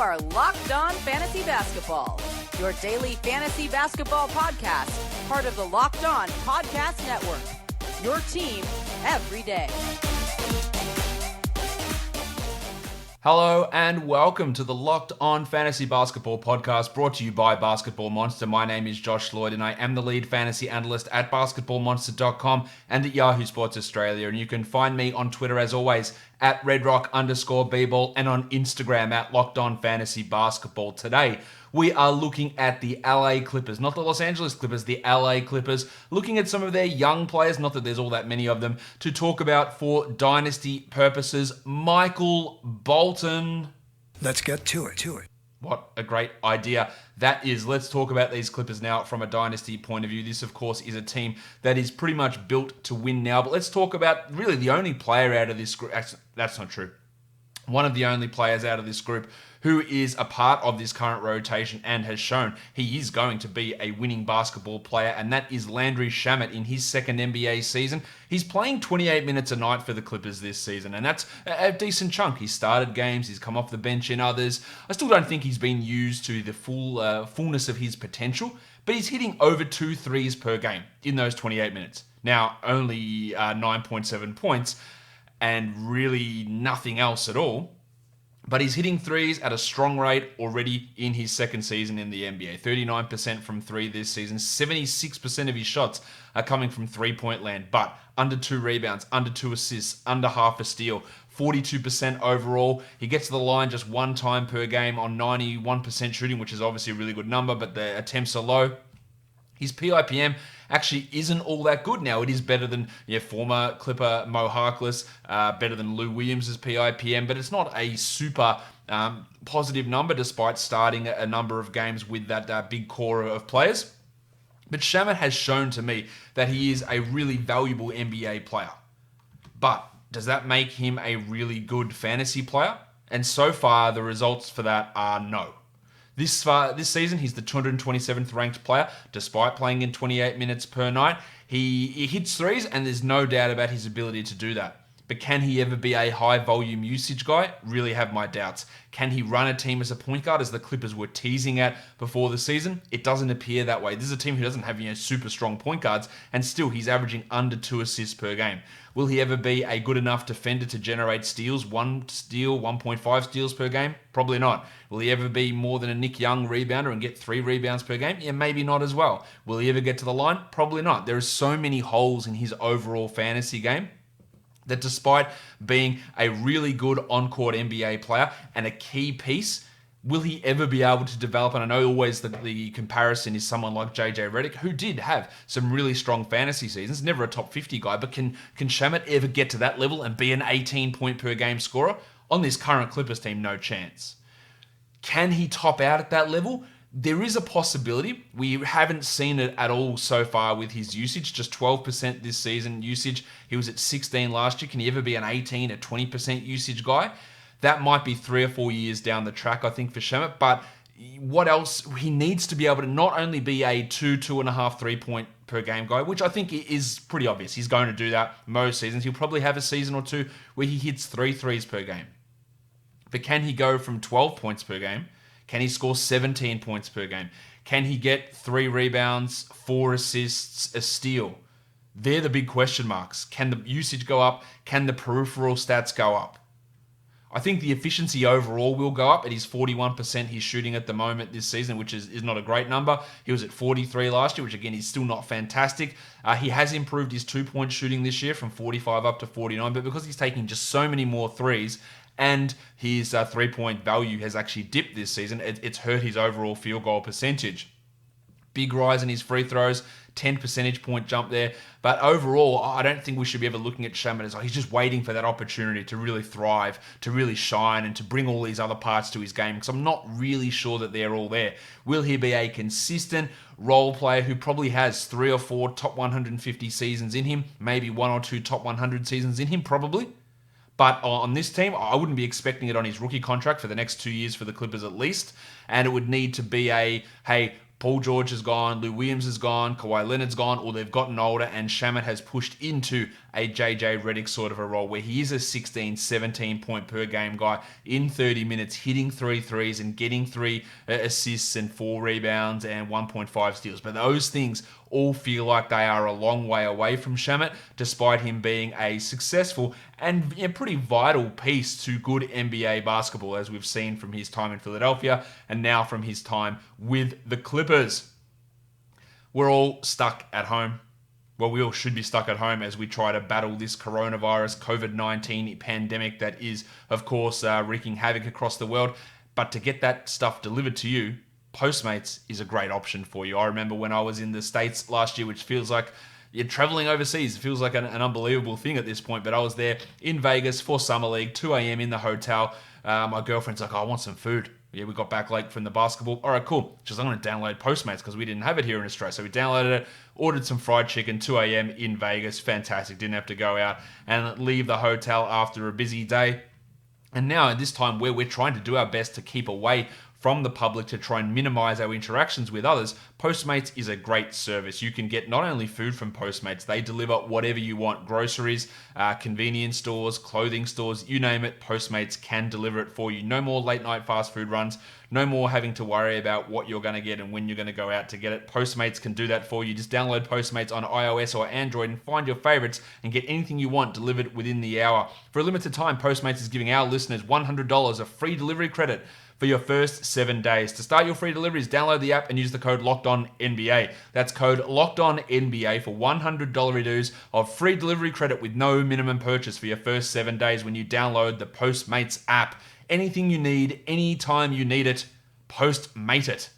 are Locked On Fantasy Basketball, your daily fantasy basketball podcast, part of the Locked On Podcast Network. Your team every day. Hello and welcome to the Locked On Fantasy Basketball podcast brought to you by Basketball Monster. My name is Josh Lloyd and I am the lead fantasy analyst at basketballmonster.com and at Yahoo Sports Australia. And you can find me on Twitter as always at redrock_bball and on Instagram at Locked On Fantasy Basketball. Today, we are looking at the LA Clippers, not the Los Angeles Clippers, the LA Clippers, looking at some of their young players, not that there's all that many of them, to talk about for Dynasty purposes. Michael Bolton. Let's get to it. What a great idea that is. Let's talk about these Clippers now from a Dynasty point of view. This, of course, is a team that is pretty much built to win now. But let's talk about really the only player out of this group. That's not true. One of the only players out of this group who is a part of this current rotation and has shown he is going to be a winning basketball player, and that is Landry Shamet in his second NBA season. He's playing 28 minutes a night for the Clippers this season, and that's a decent chunk. He's started games, he's come off the bench in others. I still don't think he's been used to the fullness of his potential, but he's hitting over 2 threes per game in those 28 minutes. Now, only 9.7 points, and really nothing else at all. But he's hitting threes at a strong rate already in his second season in the NBA. 39% from three this season. 76% of his shots are coming from three-point land, but under 2 rebounds, under 2 assists, under half a steal. 42% overall. He gets to the line just 1 time per game on 91% shooting, which is obviously a really good number, but the attempts are low. His PIPM actually isn't all that good now. It is better than former Clipper Mo Harkless, better than Lou Williams' PIPM, but it's not a super positive number despite starting a number of games with that big core of players. But Shamet has shown to me that he is a really valuable NBA player. But does that make him a really good fantasy player? And so far, the results for that are no. This season, he's the 227th ranked player, despite playing in 28 minutes per night. He hits threes, and there's no doubt about his ability to do that. But can he ever be a high-volume usage guy? Really have my doubts. Can he run a team as a point guard, as the Clippers were teasing at before the season? It doesn't appear that way. This is a team who doesn't have super strong point guards, and still he's averaging under 2 assists per game. Will he ever be a good enough defender to generate steals? 1 steal, 1.5 steals per game? Probably not. Will he ever be more than a Nick Young rebounder and get 3 rebounds per game? Yeah, maybe not as well. Will he ever get to the line? Probably not. There are so many holes in his overall fantasy game that despite being a really good on-court NBA player and a key piece, will he ever be able to develop? And I know always the comparison is someone like JJ Redick, who did have some really strong fantasy seasons, never a top 50 guy, but can Shamet ever get to that level and be an 18-point per game scorer? On this current Clippers team, no chance. Can he top out at that level? There is a possibility. We haven't seen it at all so far with his usage, just 12% this season usage. He was at 16 last year. Can he ever be an 18, a 20% usage guy? That might be 3 or 4 years down the track, I think, for Shamet. But what else? He needs to be able to not only be a 2.5, 3-point per game guy, which I think is pretty obvious. He's going to do that most seasons. He'll probably have a season or two where he hits 3 threes per game. But can he go from 12 points per game? Can he score 17 points per game? Can he get 3 rebounds, 4 assists, a steal? They're the big question marks. Can the usage go up? Can the peripheral stats go up? I think the efficiency overall will go up. At his 41% he's shooting at the moment this season, which is not a great number. He was at 43 last year, which again is still not fantastic. He has improved his 2-point shooting this year from 45 up to 49, but because he's taking just so many more threes, and his 3-point value has actually dipped this season, it's hurt his overall field goal percentage. Big rise in his free throws, 10 percentage point jump there. But overall, I don't think we should be ever looking at Shamet as he's just waiting for that opportunity to really thrive, to really shine, and to bring all these other parts to his game, because I'm not really sure that they're all there. Will he be a consistent role player who probably has 3 or 4 top 150 seasons in him, maybe 1 or 2 top 100 seasons in him? Probably. But on this team, I wouldn't be expecting it on his rookie contract for the next 2 years for the Clippers at least. And it would need to be hey, Paul George is gone, Lou Williams is gone, Kawhi Leonard's gone, or they've gotten older and Shamet has pushed into a JJ Redick sort of a role where he is a 16, 17 point per game guy in 30 minutes, hitting 3 threes and getting 3 assists and 4 rebounds and 1.5 steals. But those things all feel like they are a long way away from Shamet, despite him being a successful and pretty vital piece to good NBA basketball, as we've seen from his time in Philadelphia and now from his time with the Clippers. We're all stuck at home. Well, we all should be stuck at home as we try to battle this coronavirus COVID-19 pandemic that is, of course, wreaking havoc across the world. But to get that stuff delivered to you, Postmates is a great option for you. I remember when I was in the States last year, which feels like you're traveling overseas. It feels like an unbelievable thing at this point. But I was there in Vegas for Summer League, 2 a.m. in the hotel. My girlfriend's like, I want some food. Yeah, we got back late from the basketball. All right, cool. She's like, I'm going to download Postmates because we didn't have it here in Australia. So we downloaded it, ordered some fried chicken, 2 a.m. in Vegas. Fantastic. Didn't have to go out and leave the hotel after a busy day. And now at this time where we're trying to do our best to keep away from the public to try and minimize our interactions with others, Postmates is a great service. You can get not only food from Postmates, they deliver whatever you want, groceries, convenience stores, clothing stores, you name it, Postmates can deliver it for you. No more late night fast food runs, no more having to worry about what you're going to get and when you're going to go out to get it. Postmates can do that for you. Just download Postmates on iOS or Android and find your favorites and get anything you want delivered within the hour. For a limited time, Postmates is giving our listeners $100 of free delivery credit for your first 7 days. To start your free deliveries, download the app and use the code LOCKEDONNBA. That's code LOCKEDONNBA for $100 dues of free delivery credit with no minimum purchase for your first 7 days when you download the Postmates app. Anything you need, anytime you need it, Postmate it.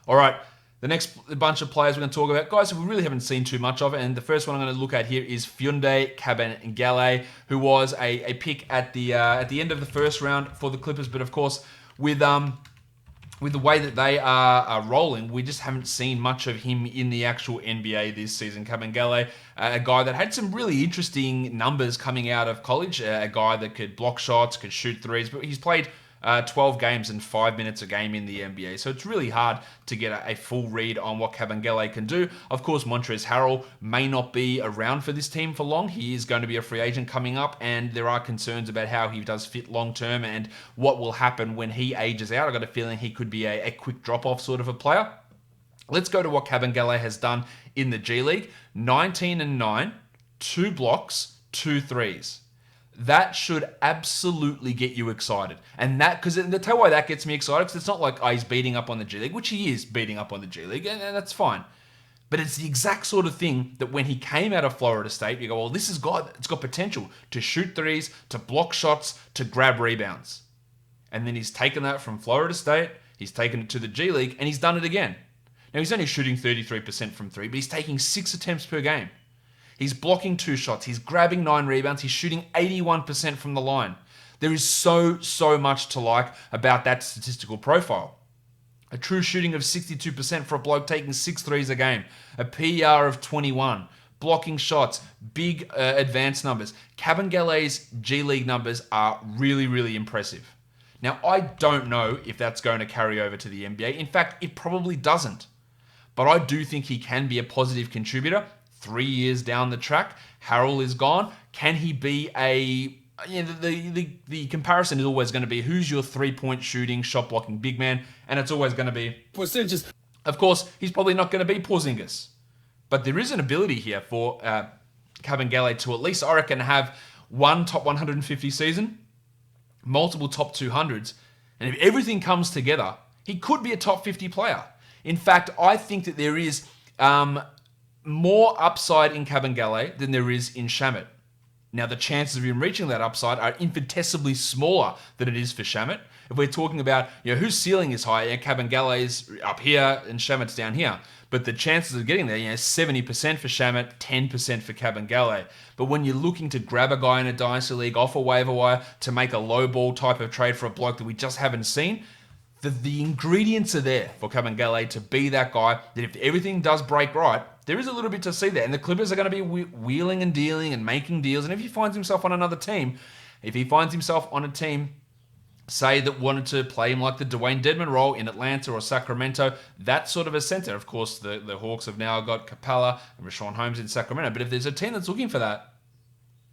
All right, the next bunch of players we're going to talk about, guys, we really haven't seen too much of it, and the first one I'm going to look at here is Mfiondu Kabengele, who was a pick at the end of the first round for the Clippers, but of course, with the way that they are rolling, we just haven't seen much of him in the actual NBA this season. Kabengele, a guy that had some really interesting numbers coming out of college, a guy that could block shots, could shoot threes, but he's played 12 games and 5 minutes a game in the NBA. So it's really hard to get a full read on what Kabengele can do. Of course, Montrezl Harrell may not be around for this team for long. He is going to be a free agent coming up, and there are concerns about how he does fit long term and what will happen when he ages out. I've got a feeling he could be a quick drop-off sort of a player. Let's go to what Kabengele has done in the G League. 19-9, 2 blocks, 2 threes. That should absolutely get you excited. And that, because the tell why that gets me excited, because it's not like, he's beating up on the G League, which he is beating up on the G League, and that's fine. But it's the exact sort of thing that when he came out of Florida State, you go, well, it's got potential to shoot threes, to block shots, to grab rebounds. And then he's taken that from Florida State, he's taken it to the G League, and he's done it again. Now, he's only shooting 33% from 3, but he's taking 6 attempts per game. He's blocking 2 shots. He's grabbing 9 rebounds. He's shooting 81% from the line. There is so much to like about that statistical profile. A true shooting of 62% for a bloke taking 6 threes a game. A PER of 21. Blocking shots. Big advanced numbers. Kabengele's G League numbers are really impressive. Now, I don't know if that's going to carry over to the NBA. In fact, it probably doesn't. But I do think he can be a positive contributor. 3 years down the track, Harrell is gone. Can he be the comparison is always going to be who's your 3-point shooting, shot blocking big man, and it's always going to be percentages. Of course, he's probably not going to be Porzingis, but there is an ability here for Kabengele to at least, I reckon, have one top 150 season, multiple top 200s, and if everything comes together, he could be a top 50 player. In fact, I think that there is more upside in Kabengele than there is in Shamet. Now, the chances of him reaching that upside are infinitesimally smaller than it is for Shamet. If we're talking about, whose ceiling is high, Kabengele is up here and Shamet's down here. But the chances of getting there, 70% for Shamet, 10% for Kabengele. But when you're looking to grab a guy in a Dynasty League off a waiver wire to make a low ball type of trade for a bloke that we just haven't seen, the ingredients are there for Kabengele to be that guy that if everything does break right, there is a little bit to see there. And the Clippers are going to be wheeling and dealing and making deals. And if he finds himself on another team, if he finds himself on a team say, that wanted to play him like the Dwayne Dedman role in Atlanta or Sacramento, that sort of a center. Of course, the Hawks have now got Capella and Rashawn Holmes in Sacramento, but if there's a team that's looking for that,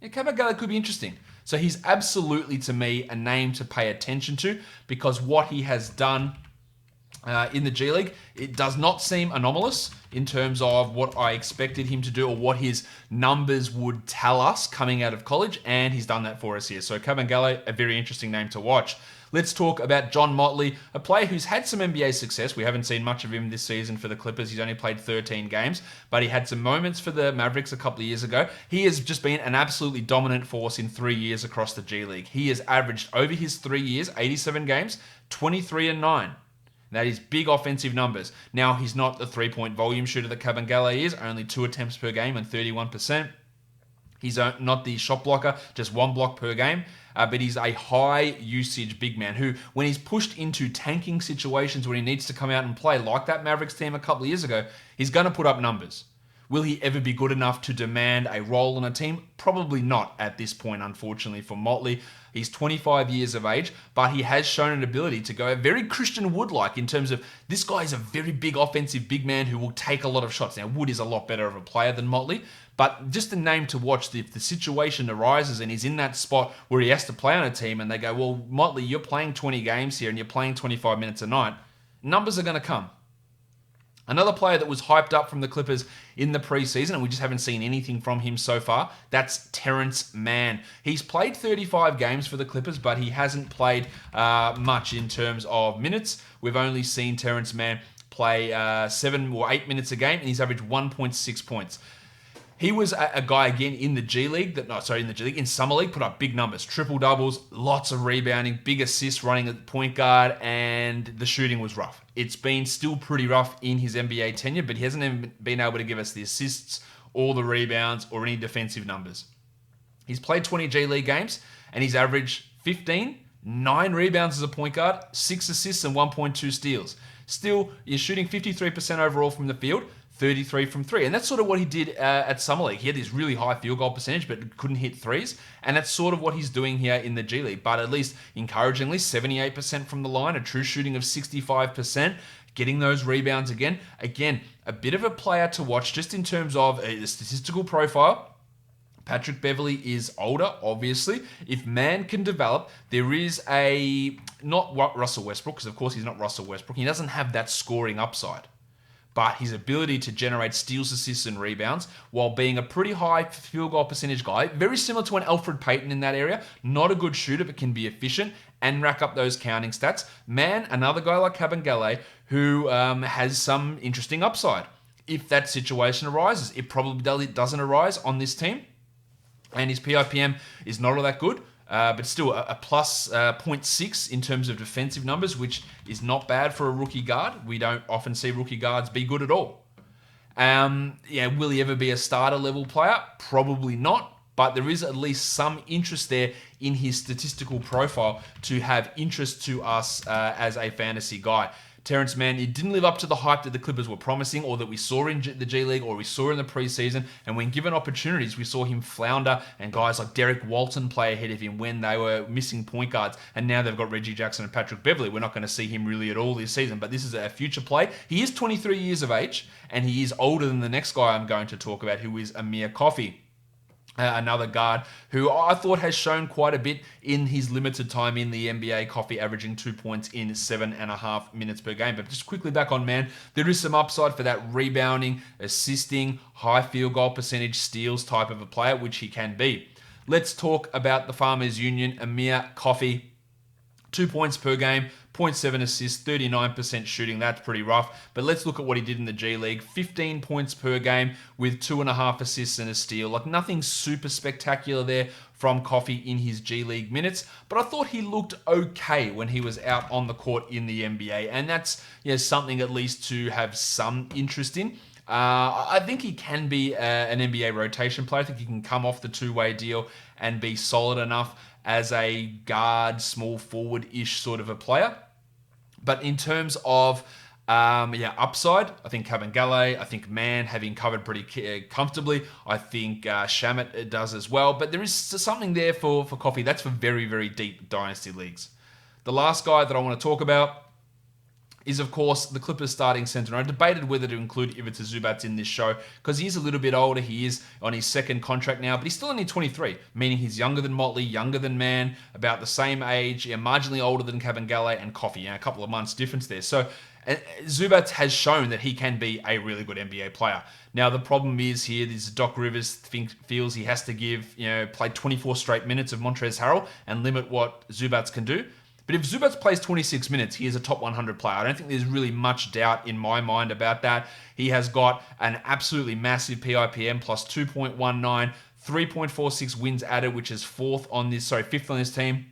Kabengele could be interesting. So he's absolutely, to me, a name to pay attention to, because what he has done in the G League, it does not seem anomalous in terms of what I expected him to do or what his numbers would tell us coming out of college, and he's done that for us here. So Kabengele, a very interesting name to watch. Let's talk about John Motley, a player who's had some NBA success. We haven't seen much of him this season for the Clippers. He's only played 13 games, but he had some moments for the Mavericks a couple of years ago. He has just been an absolutely dominant force in 3 years across the G League. He has averaged over his 3 years, 87 games, 23-9. That is big offensive numbers. Now, he's not the three-point volume shooter that Kabengele is, only 2 attempts per game and 31%. He's not the shot blocker, just 1 block per game, but he's a high-usage big man who, when he's pushed into tanking situations when he needs to come out and play, like that Mavericks team a couple of years ago, he's going to put up numbers. Will he ever be good enough to demand a role on a team? Probably not at this point, unfortunately, for Motley. He's 25 years of age, but he has shown an ability to go very Christian Wood-like in terms of this guy is a very big offensive big man who will take a lot of shots. Now, Wood is a lot better of a player than Motley, but just a name to watch. If the situation arises and he's in that spot where he has to play on a team and they go, well, Motley, you're playing 20 games here and you're playing 25 minutes a night, numbers are going to come. Another player that was hyped up from the Clippers in the preseason, and we just haven't seen anything from him so far, that's Terrence Mann. He's played 35 games for the Clippers, but he hasn't played much in terms of minutes. We've only seen Terrence Mann play 7 or 8 minutes a game, and he's averaged 1.6 points. He was a guy, again, in the G League, in Summer League, put up big numbers, triple doubles, lots of rebounding, big assists running at point guard, and the shooting was rough. It's been still pretty rough in his NBA tenure, but he hasn't even been able to give us the assists or the rebounds or any defensive numbers. He's played 20 G League games, and he's averaged 15, 9 rebounds as a point guard, 6 assists, and 1.2 steals. Still, you're shooting 53% overall from the field, 33 from 3. And that's sort of what he did at Summer League. He had this really high field goal percentage, but couldn't hit threes. And that's sort of what he's doing here in the G League. But at least, encouragingly, 78% from the line, a true shooting of 65%, getting those rebounds again. Again, a bit of a player to watch just in terms of the statistical profile. Patrick Beverley is older, obviously. If Mann can develop, there is not Russell Westbrook, because of course he's not Russell Westbrook. He doesn't have that scoring upside. But his ability to generate steals, assists, and rebounds while being a pretty high field goal percentage guy, very similar to an Alfred Payton in that area, not a good shooter but can be efficient and rack up those counting stats. Man, another guy like Kabengele who has some interesting upside. If that situation arises, it probably doesn't arise on this team, and his PIPM is not all that good. But still a plus 0.6 in terms of defensive numbers, which is not bad for a rookie guard. We don't often see rookie guards be good at all. Will he ever be a starter level player? Probably not, but there is at least some interest there in his statistical profile to have interest to us as a fantasy guy. Terrence Mann, he didn't live up to the hype that the Clippers were promising or that we saw in the G League or we saw in the preseason. And when given opportunities, we saw him flounder and guys like Derek Walton play ahead of him when they were missing point guards. And now they've got Reggie Jackson and Patrick Beverley. We're not going to see him really at all this season, but this is a future play. He is 23 years of age, and he is older than the next guy I'm going to talk about, who is Amir Coffey. Another guard who I thought has shown quite a bit in his limited time in the NBA. Coffey averaging 2 points in 7.5 minutes per game. But just quickly back on Mann, there is some upside for that rebounding, assisting, high field goal percentage, steals type of a player, which he can be. Let's talk about the Farmers Union, Amir Coffey. 2 points per game, 0.7 assists, 39% shooting. That's pretty rough. But let's look at what he did in the G League. 15 points per game with 2.5 assists and a steal. Like nothing super spectacular there from Coffey in his G League minutes. But I thought he looked okay when he was out on the court in the NBA. And that's something at least to have some interest in. I think he can be an NBA rotation player. I think he can come off the two-way deal and be solid enough as a guard, small forward-ish sort of a player. But in terms of upside, I think Kabengele, I think Mann having covered pretty comfortably. I think Shamet does as well. But there is something there for Coffey. That's for very, very deep dynasty leagues. the last guy that I want to talk about is, of course, the Clippers starting center. And I debated whether to include Ivica Zubac in this show because he is a little bit older. He is on his second contract now, but he's still only 23, meaning he's younger than Motley, younger than Mann, about the same age, marginally older than Kabengele and Coffey. A couple of months difference there. So Zubac has shown that he can be a really good NBA player. Now, the problem is here, this Doc Rivers feels he has to play 24 straight minutes of Montrezl Harrell and limit what Zubac can do. But if Zubac plays 26 minutes, he is a top 100 player. I don't think there's really much doubt in my mind about that. He has got an absolutely massive PIPM plus 2.19, 3.46 wins added, which is fifth on this team.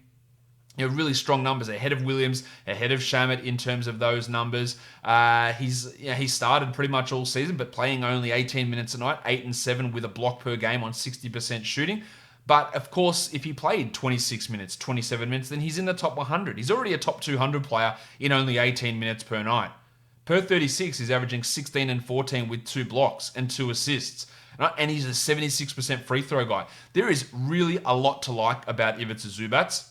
Really strong numbers, ahead of Williams, ahead of Shamet in terms of those numbers. He started pretty much all season, but playing only 18 minutes a night, 8 and 7 with a block per game on 60% shooting. But of course, if he played 26 minutes, 27 minutes, then he's in the top 100. He's already a top 200 player in only 18 minutes per night. Per 36, he's averaging 16 and 14 with 2 blocks and 2 assists. And he's a 76% free throw guy. There is really a lot to like about Ivica Zubac.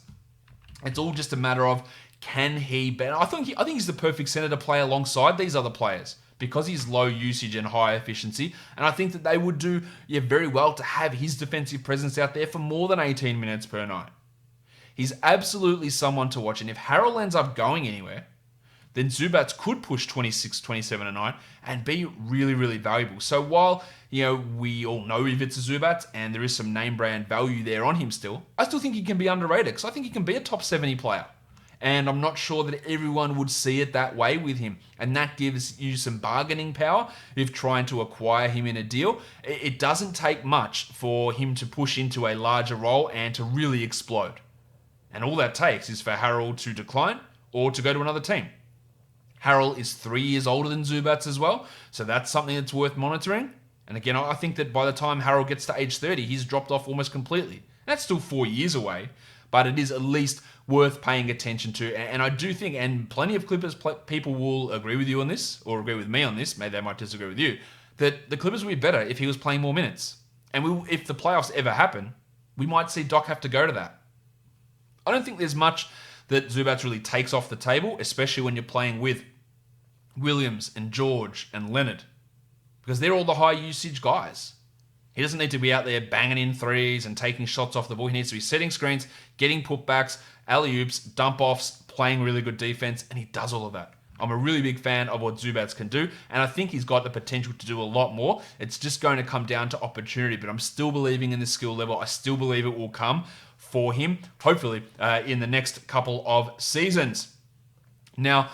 It's all just a matter of, can he better? I think he's the perfect center to play alongside these other players because he's low usage and high efficiency. And I think that they would do very well to have his defensive presence out there for more than 18 minutes per night. He's absolutely someone to watch. And if Harrell ends up going anywhere, then Zubac could push 26, 27 a night and be really, really valuable. So while, we all know Ivica Zubac and there is some name brand value there on him still, I still think he can be underrated because I think he can be a top 70 player. And I'm not sure that everyone would see it that way with him. And that gives you some bargaining power if trying to acquire him in a deal. It doesn't take much for him to push into a larger role and to really explode. And all that takes is for Harrell to decline or to go to another team. Harrell is 3 years older than Zubac as well, so that's something that's worth monitoring. And again, I think that by the time Harrell gets to age 30, he's dropped off almost completely. That's still 4 years away, but it is at least worth paying attention to. And I do think, and plenty of Clippers people will agree with you on this, or agree with me on this, maybe they might disagree with you, that the Clippers would be better if he was playing more minutes. And if the playoffs ever happen, we might see Doc have to go to that. I don't think there's much that Zubac really takes off the table, especially when you're playing with Williams and George and Leonard, because they're all the high usage guys. He doesn't need to be out there banging in threes and taking shots off the ball. He needs to be setting screens, getting putbacks, alley-oops, dump-offs, playing really good defense, and he does all of that. I'm a really big fan of what Zubac can do, and I think he's got the potential to do a lot more. It's just going to come down to opportunity, but I'm still believing in the skill level. I still believe it will come for him, hopefully, in the next couple of seasons. Now,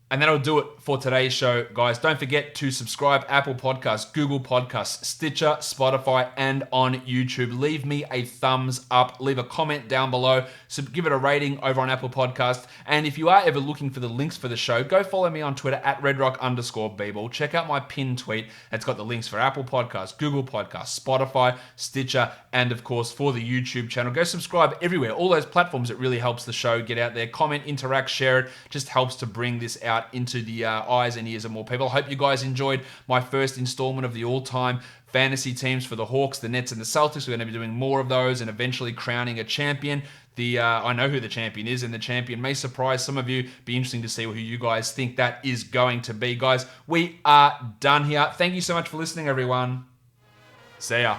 and that'll do it for today's show, guys. Don't forget to subscribe Apple Podcasts, Google Podcasts, Stitcher, Spotify, and on YouTube. Leave me a thumbs up. Leave a comment down below. So give it a rating over on Apple Podcasts. And if you are ever looking for the links for the show, go follow me on Twitter at redrock_bball. Check out my pinned tweet. It's got the links for Apple Podcasts, Google Podcasts, Spotify, Stitcher, and of course for the YouTube channel. Go subscribe everywhere. All those platforms. It really helps the show get out there. Comment, interact, share it. Just helps to bring this out into the eyes and ears of more people. I hope you guys enjoyed my first installment of the all-time fantasy teams for the Hawks, the Nets, and the Celtics. We're going to be doing more of those and eventually crowning a champion. I know who the champion is, and the champion may surprise some of you. Be interesting to see who you guys think that is going to be. Guys, we are done here. Thank you so much for listening, everyone. See ya.